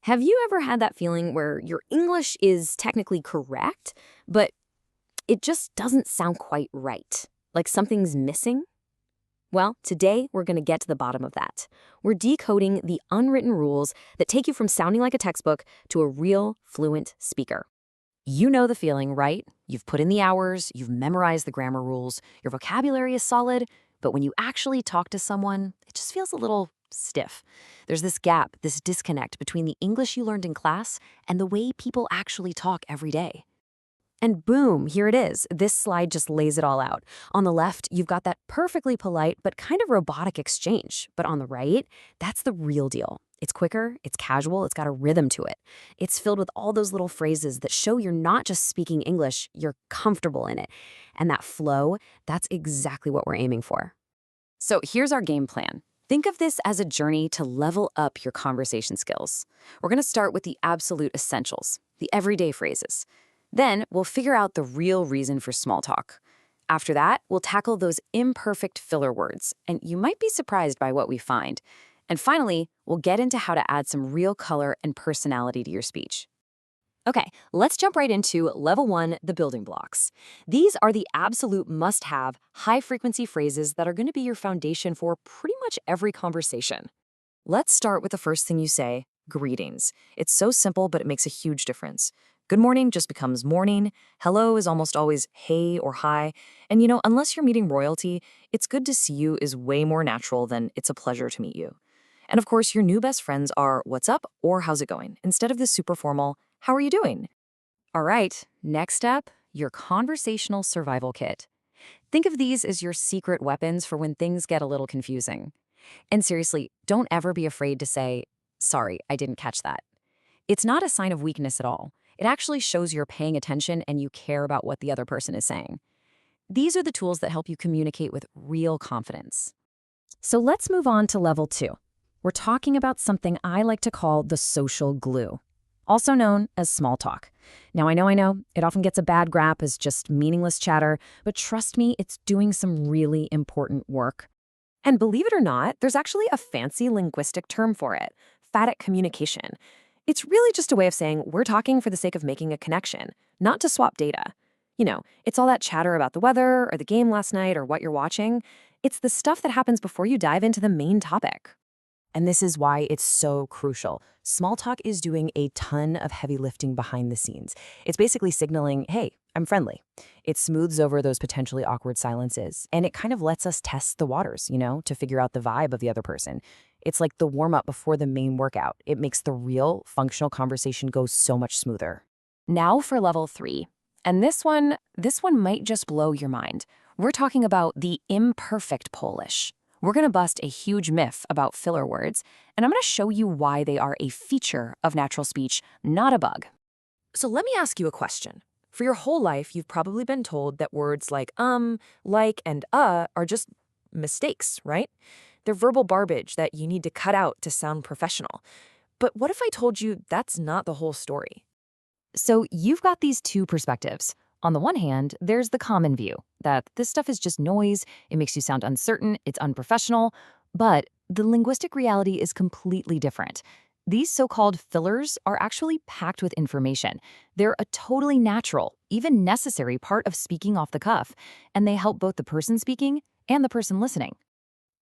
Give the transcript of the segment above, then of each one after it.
Have you ever had that feeling where your English is technically correct, but it just doesn't sound quite right? Like something's missing? Well, today we're going to get to the bottom of that. We're decoding the unwritten rules that take you from sounding like a textbook to a real fluent speaker. You know the feeling, right? You've put in the hours, you've memorized the grammar rules, your vocabulary is solid, but when you actually talk to someone, it just feels a little stiff. There's this gap, this disconnect between the English you learned in class and the way people actually talk every day. And boom, here it is. This slide just lays it all out. On the left, you've got that perfectly polite but kind of robotic exchange. But on the right, that's the real deal. It's quicker, it's casual, it's got a rhythm to it. It's filled with all those little phrases that show you're not just speaking English, you're comfortable in it. And that flow, that's exactly what we're aiming for. So here's our game plan. Think of this as a journey to level up your conversation skills. We're going to start with the absolute essentials, the everyday phrases. Then we'll figure out the real reason for small talk. After that, we'll tackle those imperfect filler words, and you might be surprised by what we find. And finally, we'll get into how to add some real color and personality to your speech. Okay, let's jump right into level 1, the building blocks. These are the absolute must-have, high-frequency phrases that are going to be your foundation for pretty much every conversation. Let's start with the first thing you say, greetings. It's so simple, but it makes a huge difference. Good morning just becomes morning. Hello is almost always hey or hi. And unless you're meeting royalty, it's good to see you is way more natural than it's a pleasure to meet you. And of course, your new best friends are what's up or how's it going, instead of this super formal, how are you doing? All right, next up, your conversational survival kit. Think of these as your secret weapons for when things get a little confusing. And seriously, don't ever be afraid to say, sorry, I didn't catch that. It's not a sign of weakness at all. It actually shows you're paying attention and you care about what the other person is saying. These are the tools that help you communicate with real confidence. So let's move on to level 2. We're talking about something I like to call the social glue, also known as small talk. Now, I know, it often gets a bad rap as just meaningless chatter, but trust me, it's doing some really important work. And believe it or not, there's actually a fancy linguistic term for it, phatic communication. It's really just a way of saying we're talking for the sake of making a connection, not to swap data. It's all that chatter about the weather or the game last night or what you're watching. It's the stuff that happens before you dive into the main topic. And this is why it's so crucial. Small talk is doing a ton of heavy lifting behind the scenes. It's basically signaling, hey, I'm friendly. It smooths over those potentially awkward silences, and it kind of lets us test the waters, to figure out the vibe of the other person. It's like the warm-up before the main workout. It makes the real, functional conversation go so much smoother. Now for level 3. And this one might just blow your mind. We're talking about the imperfect Polish. We're going to bust a huge myth about filler words, and I'm going to show you why they are a feature of natural speech, not a bug. So let me ask you a question. For your whole life, you've probably been told that words like, like, and are just mistakes, right? They're verbal garbage that you need to cut out to sound professional. But what if I told you that's not the whole story? So you've got these two perspectives. On the one hand, there's the common view that this stuff is just noise, it makes you sound uncertain, it's unprofessional, but the linguistic reality is completely different. These so-called fillers are actually packed with information. They're a totally natural, even necessary part of speaking off the cuff, and they help both the person speaking and the person listening.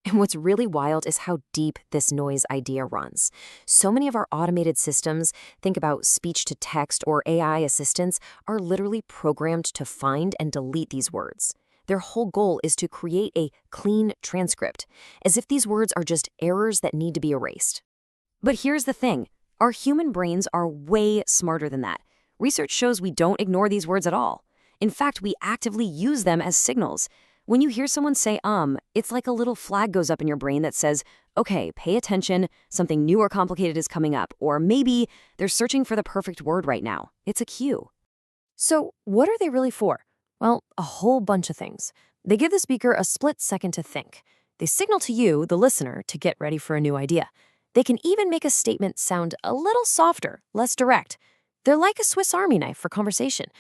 And what's really wild is how deep this noise idea runs. So many of our automated systems, think about speech-to-text or AI assistants, are literally programmed to find and delete these words. Their whole goal is to create a clean transcript, as if these words are just errors that need to be erased. But here's the thing. Our human brains are way smarter than that. Research shows we don't ignore these words at all. In fact, we actively use them as signals. When you hear someone say it's like a little flag goes up in your brain that says, okay, pay attention, something new or complicated is coming up, or maybe they're searching for the perfect word right now. It's a cue. So what are they really for? Well, a whole bunch of things. They give the speaker a split second to think. They signal to you, the listener, to get ready for a new idea. They can even make a statement sound a little softer, less direct. They're like a Swiss Army knife for conversation.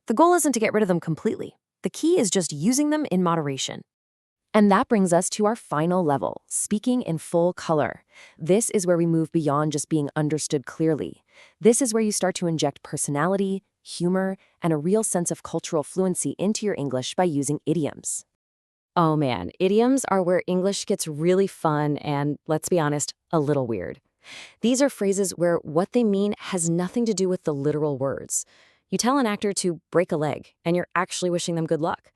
The goal isn't to get rid of them completely. The key is just using them in moderation. And that brings us to our final level, speaking in full color. This is where we move beyond just being understood clearly. This is where you start to inject personality, humor, and a real sense of cultural fluency into your English by using idioms. Oh man, idioms are where English gets really fun and, let's be honest, a little weird. These are phrases where what they mean has nothing to do with the literal words. You tell an actor to break a leg, and you're actually wishing them good luck.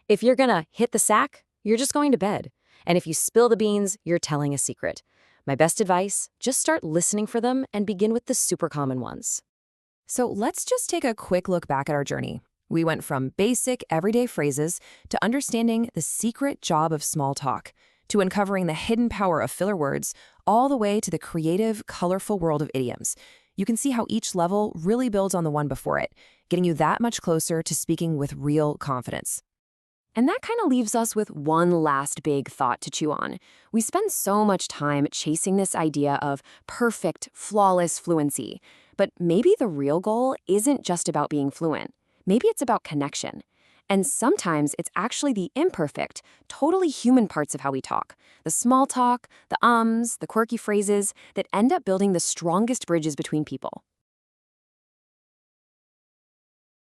If you're gonna hit the sack, you're just going to bed. And if you spill the beans, you're telling a secret. My best advice, just start listening for them and begin with the super common ones. So let's just take a quick look back at our journey. We went from basic, everyday phrases to understanding the secret job of small talk, to uncovering the hidden power of filler words, all the way to the creative, colorful world of idioms. You can see how each level really builds on the one before it, getting you that much closer to speaking with real confidence. And that kind of leaves us with one last big thought to chew on. We spend so much time chasing this idea of perfect, flawless fluency. But maybe the real goal isn't just about being fluent. Maybe it's about connection. And sometimes it's actually the imperfect, totally human parts of how we talk. The small talk, the ums, the quirky phrases that end up building the strongest bridges between people.